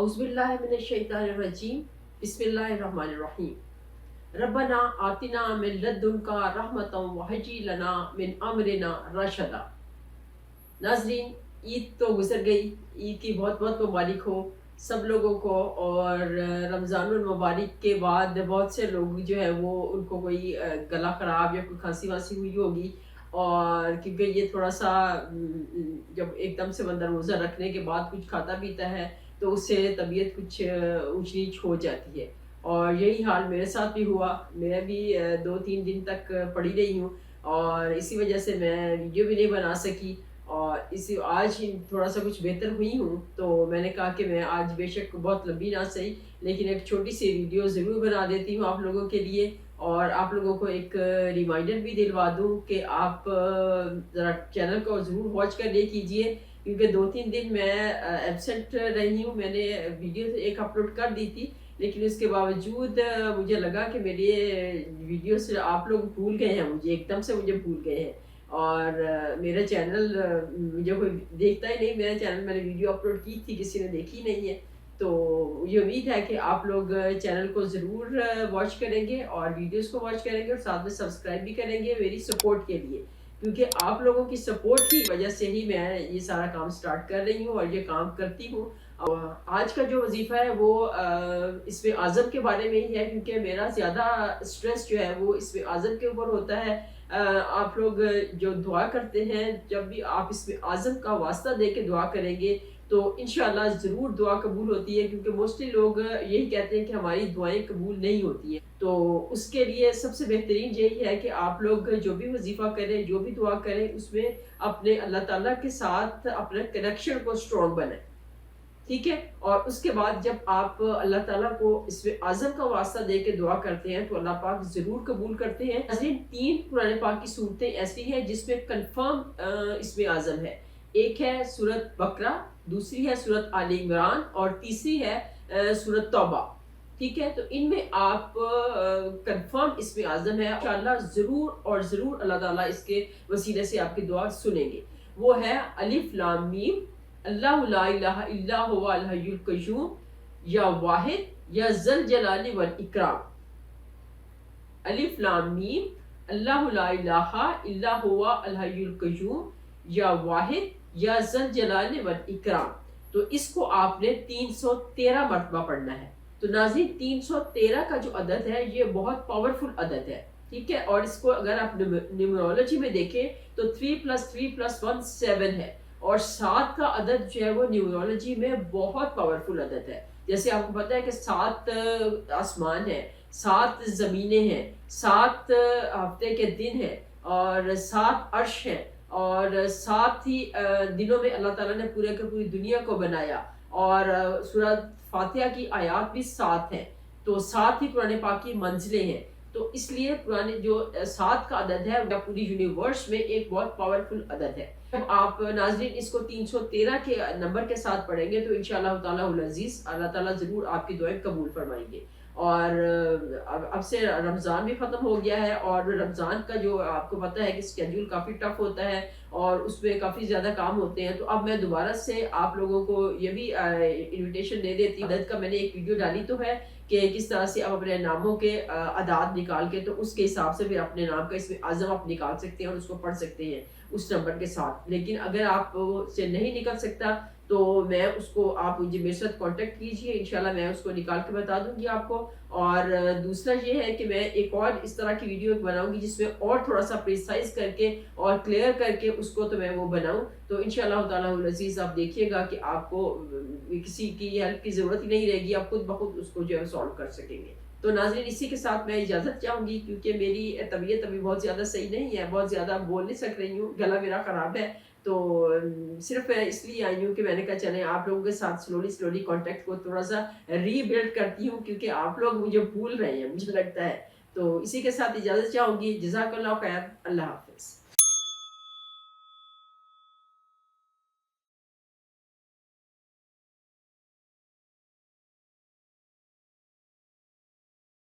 औज़ुबिल्लाहिमिनश्शैतानिर्रजीम बिस्मिल्लाहिर्रहमानिर्रहीम रब्बना आतिना मिन लद्दुनका रहमतम वहय्यि लना मिन अमरिना रशदा। नाज़रीन, ईद तो गुज़र गई। ईद की बहुत बहुत मुबारक हो सब लोगों को। और रमज़ानुल मुबारक के बाद बहुत से लोग जो है वो उनको कोई गला ख़राब या कोई खांसी वांसी हुई होगी। और क्योंकि ये थोड़ा सा जब एकदम से बंदा रोज़ा रखने के बाद कुछ खाता पीता है तो उससे तबीयत कुछ ऊंच नीच हो जाती है। और यही हाल मेरे साथ भी हुआ। मैं भी 2-3 दिन तक पड़ी रही हूँ और इसी वजह से मैं वीडियो भी नहीं बना सकी। और इसी आज ही थोड़ा सा कुछ बेहतर हुई हूँ तो मैंने कहा कि मैं आज बेशक बहुत लंबी ना सही लेकिन एक छोटी सी वीडियो ज़रूर बना देती हूँ आप लोगों के लिए। और आप लोगों को एक रिमाइंडर भी दिलवा दूँ कि आप ज़रा चैनल को ज़रूर वॉच कर ले कीजिए क्योंकि 2-3 दिन मैं एब्सेंट रही हूँ। मैंने वीडियो एक अपलोड कर दी थी लेकिन उसके बावजूद मुझे लगा कि मेरे वीडियो से आप लोग भूल गए हैं, मुझे एकदम से मुझे भूल गए हैं। और मेरा चैनल मुझे कोई देखता ही नहीं। मेरा चैनल मैंने वीडियो अपलोड की थी, किसी ने देखी नहीं है। तो मुझे उम्मीद है कि आप लोग चैनल को ज़रूर वॉच करेंगे और वीडियोस को वॉच करेंगे और साथ में सब्सक्राइब भी करेंगे मेरी सपोर्ट के लिए, क्योंकि आप लोगों की सपोर्ट की वजह से ही मैं ये सारा काम स्टार्ट कर रही हूँ और ये काम करती हूँ। आज का जो वजीफ़ा है वो इसमें आज़म के बारे में ही है क्योंकि मेरा ज़्यादा स्ट्रेस जो है वो इसमें आज़म के ऊपर होता है। आप लोग जो दुआ करते हैं जब भी आप इसमें आज़म का वास्ता दे के दुआ करेंगे तो इंशाल्लाह ज़रूर दुआ कबूल होती है, क्योंकि मोस्टली लोग यही कहते हैं कि हमारी दुआएं कबूल नहीं होती हैं। तो उसके लिए सबसे बेहतरीन यही है कि आप लोग जो भी वजीफ़ा करें, जो भी दुआ करें, उसमें अपने अल्लाह ताला के साथ अपने कनेक्शन को स्ट्रॉन्ग बनाएं। ठीक है। और उसके बाद जब आप अल्लाह ताला को इसमें आज़म का वास्ता दे के दुआ करते हैं तो अल्लाह पाक ज़रूर कबूल करते हैं। नाज़रीन, 3 कुरान पाक की सूरतें ऐसी हैं जिसमें कंफर्म इसमें आज़म है। एक है सूरत बकरा, दूसरी है सूरत आले इमरान और तीसरी है सूरत तौबा। ठीक है। तो इनमें आप कंफर्म इसमें आज़म है। इंशाअल्लाह ज़रूर और ज़रूर अल्लाह ताला इसके वसीले से आपकी दुआ सुनेंगे। वो है अलिफ लाम मीम अल्लाहु ला इलाहा इल्ला हुवा अल हय्युल कय्यूम या वाहिद या ज़ल जलाली वल इकराम। अलिफ लाम मीम अल्लाहु ला इलाहा इल्ला हुवा अल हय्युल कय्यूम या वाहिद या ज़ल जलाली वल इकराम। तो इसको आपने 313 मरतबा पढ़ना है। तो नाज़रीन, 313 का जो अदद है ये बहुत पावरफुल अदद है। ठीक है। और इसको अगर आप न्यूमरोलॉजी में देखें तो 3 + 3 + 1 7 है। और 7 का अदद जो है वो न्यूमरोलॉजी में बहुत पावरफुल अदद है। जैसे आपको पता है कि 7 आसमान है, 7 ज़मीनें हैं, 7 हफ्ते के दिन हैं और 7 अर्श हैं और 7 ही दिनों में अल्लाह ताला ने पूरे के पूरी दुनिया को बनाया। और सूरत फातिहा की आयात भी 7 हैं। तो 7 ही कुरान पाक की मंजिलें हैं। तो इसलिए पुराने जो 7 का अदद है वो पूरी यूनिवर्स में एक बहुत पावरफुल अदद है। जब आप नाज़रीन इसको 313 के नंबर के साथ पढ़ेंगे तो इंशाअल्लाह ताला उल अज़ीज़ अल्लाह ताला ज़रूर आपकी दुआएं कबूल फरमाएंगे। और अब से रमज़ान भी ख़त्म हो गया है और रमज़ान का जो आपको पता है कि स्केड्यूल काफ़ी टफ होता है और उसमें काफ़ी ज़्यादा काम होते हैं। तो अब मैं दोबारा से आप लोगों को ये भी इन्विटेशन दे देती हूँ। अदद का मैंने एक वीडियो डाली तो है कि किस तरह से आप अपने नामों के अदाद निकाल के तो उसके हिसाब से फिर अपने नाम का इसमें आज़म आप निकाल सकते हैं और उसको पढ़ सकते हैं उस नंबर के साथ। लेकिन अगर आप से नहीं निकल सकता तो मैं उसको आप मुझे मेरे साथ कांटेक्ट कीजिए, इंशाल्लाह मैं उसको निकाल के बता दूंगी आपको। और दूसरा ये है कि मैं एक और इस तरह की वीडियो बनाऊंगी जिसमें और थोड़ा सा प्रिसाइज करके और क्लियर करके उसको तो मैं वो बनाऊं। तो इंशाल्लाह ताला उल अज़ीज़ आप देखिएगा कि आपको किसी की हेल्प की ज़रूरत ही नहीं रहेगी, आप खुद ब खुद उसको जो है सॉल्व कर सकेंगे। तो नाज़रीन, इसी के साथ मैं इजाज़त चाहूँगी क्योंकि मेरी तबीयत अभी बहुत ज़्यादा सही नहीं है, बहुत ज़्यादा बोल नहीं सक रही हूँ, गला मेरा ख़राब है। तो सिर्फ मैं इसलिए आई हूँ कि मैंने कहा चलें आप लोगों के साथ स्लोली स्लोली कॉन्टेक्ट को थोड़ा सा रीबिल्ड करती हूँ क्योंकि आप लोग मुझे भूल रहे हैं मुझे लगता है। तो इसी के साथ इजाज़त चाहूँगी। जज़ाकल्लाह खैर। अल्लाह हाफ़िज़।